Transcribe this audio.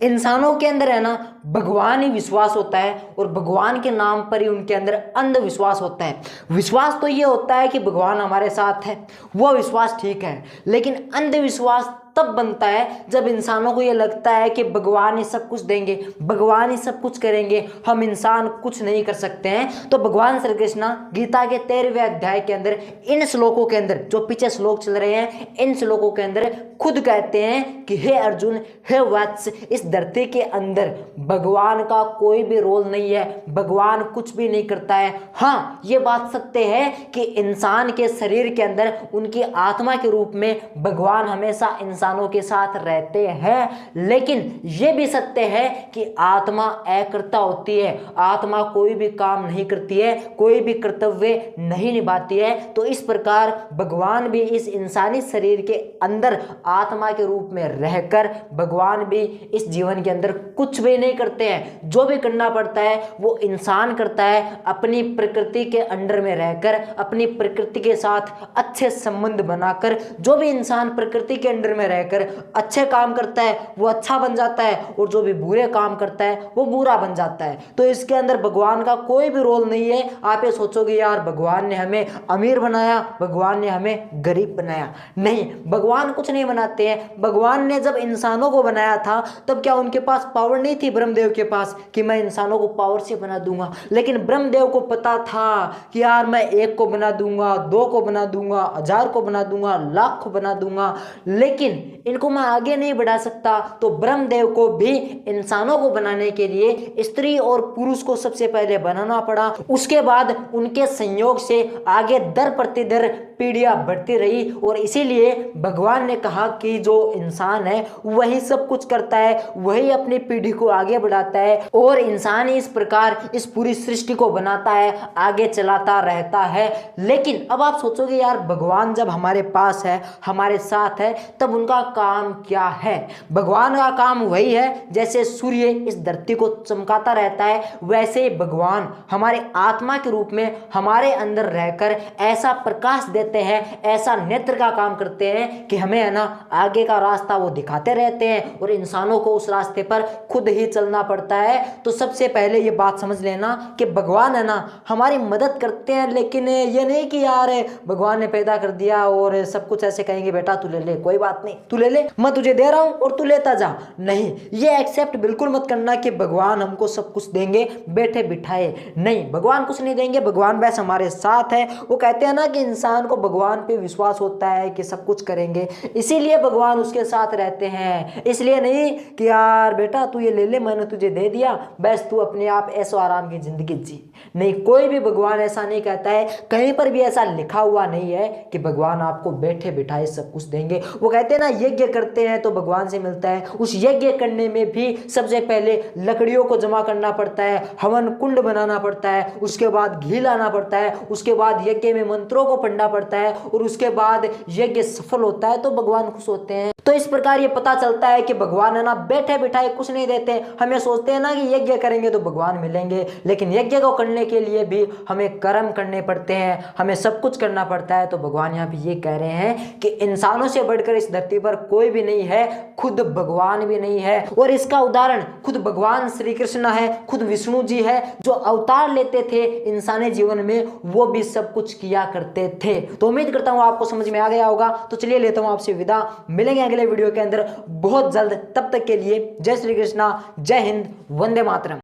इंसानों के अंदर है ना भगवान ही विश्वास होता है और भगवान के नाम पर ही उनके अंदर अंधविश्वास होता है। विश्वास तो ये होता है कि भगवान हमारे साथ है, वो विश्वास ठीक है, लेकिन अंधविश्वास तब बनता है जब इंसानों को ये लगता है कि भगवान ही सब कुछ देंगे, भगवान ही सब कुछ करेंगे, हम इंसान कुछ नहीं कर सकते हैं। तो भगवान श्री कृष्ण गीता के 13वें अध्याय के अंदर इन श्लोकों के अंदर, जो पीछे श्लोक चल रहे हैं, इन श्लोकों के अंदर खुद कहते हैं कि हे अर्जुन, हे वत्स, इस धरती के अंदर भगवान का कोई भी रोल नहीं है, भगवान कुछ भी नहीं करता है। हाँ, ये बात सत्य है कि इंसान के शरीर के अंदर उनकी आत्मा के रूप में भगवान हमेशा इंसानों के साथ रहते हैं, लेकिन यह भी सत्य है कि आत्मा अकर्ता होती है, आत्मा कोई भी काम नहीं करती है, कोई भी कर्तव्य नहीं निभाती है। तो इस प्रकार भगवान भी इस इंसानी शरीर के अंदर आत्मा के रूप में रहकर भगवान भी इस जीवन के अंदर कुछ भी नहीं करते हैं। जो भी करना पड़ता है वो इंसान करता है, अपनी प्रकृति के अंडर में रहकर, अपनी प्रकृति के साथ अच्छे संबंध बनाकर। जो भी इंसान प्रकृति के अंडर में रहकर अच्छे काम करता है वो अच्छा बन जाता है, और जो भी बुरे काम करता है वो बुरा बन जाता है। तो इसके अंदर भगवान का कोई भी रोल नहीं है। आप ये सोचोगे यार भगवान ने हमें अमीर बनाया, भगवान ने हमें गरीब बनाया। नहीं, भगवान कुछ नहीं बनाते हैं। भगवान ने जब इंसानों को बनाया था तब क्या उनके पास पावर नहीं थी ब्रह्मदेव के पास कि मैं इंसानों को पावर से बना दूंगा? लेकिन ब्रह्मदेव को पता था कि यार मैं 1 को बना दूंगा, 2 को बना दूंगा, 1000 को बना दूंगा, लाख को बना दूंगा, लेकिन इनको मैं आगे नहीं बढ़ा सकता। तो ब्रह्मदेव को भी इंसानों को बनाने के लिए स्त्री और पुरुष को सबसे पहले बनाना पड़ा। उसके बाद उनके संयोग से आगे दर प्रतिदर पीढ़ियां बढ़ती रही, और इसीलिए भगवान ने कहा कि जो इंसान है वही सब कुछ करता है, वही अपनी पीढ़ी को आगे बढ़ाता है, और इंसान ही इस प्रकार इस पूरी सृष्टि को बनाता है, आगे चलाता रहता है। लेकिन अब आप सोचोगे यार भगवान जब हमारे पास है, हमारे साथ है, तब उनका काम क्या है? भगवान का काम वही है जैसे सूर्य इस धरती को चमकाता रहता है, वैसे ही भगवान हमारे आत्मा के रूप में हमारे अंदर रहकर ऐसा प्रकाश देते हैं, ऐसा नेत्र का काम करते हैं कि हमें है ना आगे का रास्ता वो दिखाते रहते हैं, और इंसानों को उस रास्ते पर खुद ही चलना पड़ता है। तो सबसे पहले ये बात समझ लेना कि भगवान है ना हमारी मदद करते हैं, लेकिन ये नहीं कि यार भगवान ने पैदा कर दिया और सब कुछ ऐसे कहेंगे बेटा तू ले ले, कोई बात नहीं, तू ले ले, मैं तुझे दे रहा हूं और तू लेता जा। नहीं, ये एक्सेप्ट बिल्कुल मत करना कि भगवान हमको सब कुछ देंगे बैठे बिठाए। नहीं, भगवान कुछ नहीं देंगे, भगवान बस हमारे साथ है। वो कहते हैं ना कि इंसान को भगवान पे विश्वास होता है कि सब कुछ करेंगे, इसीलिए भगवान उसके साथ रहते हैं। इसलिए नहीं कि यार बेटा तू ये ले ले, मैंने तुझे दे दिया, बस तू अपने आप ऐसो आराम की जिंदगी जी। नहीं, कोई भी भगवान ऐसा नहीं कहता है, कहीं पर भी ऐसा लिखा हुआ नहीं है कि भगवान आपको बैठे बिठाए सब कुछ देंगे। वो कहते हैं ना यज्ञ करते हैं तो भगवान से मिलता है, उस यज्ञ करने में भी सबसे पहले लकड़ियों को जमा करना पड़ता है, हवन कुंड बनाना पड़ता है, उसके बाद घी लाना पड़ता है, उसके बाद यज्ञ में मंत्रों को पढ़ना पड़ता है, और उसके बाद यज्ञ सफल होता है तो भगवान खुश होते हैं। तो इस प्रकार ये पता चलता है कि भगवान है ना बैठे बिठाए कुछ नहीं देते। हमें सोचते हैं ना कि यज्ञ करेंगे तो भगवान मिलेंगे, लेकिन यज्ञ को करने के लिए भी हमें कर्म करने पड़ते हैं, हमें सब कुछ करना पड़ता है। तो भगवान यहाँ पे ये कह रहे हैं कि इंसानों से बढ़कर इस धरती पर कोई भी नहीं है, खुद भगवान भी नहीं है। और इसका उदाहरण खुद भगवान श्री कृष्ण है, खुद विष्णु जी है, जो अवतार लेते थे इंसानी जीवन में, वो भी सब कुछ किया करते थे। तो उम्मीद करता हूँ आपको समझ में आ गया होगा। तो चलिए लेता हूँ आपसे विदा, मिलेंगे अगले वीडियो के अंदर बहुत जल्द। तब तक के लिए जय श्री कृष्णा, जय हिंद, वंदे मातरम।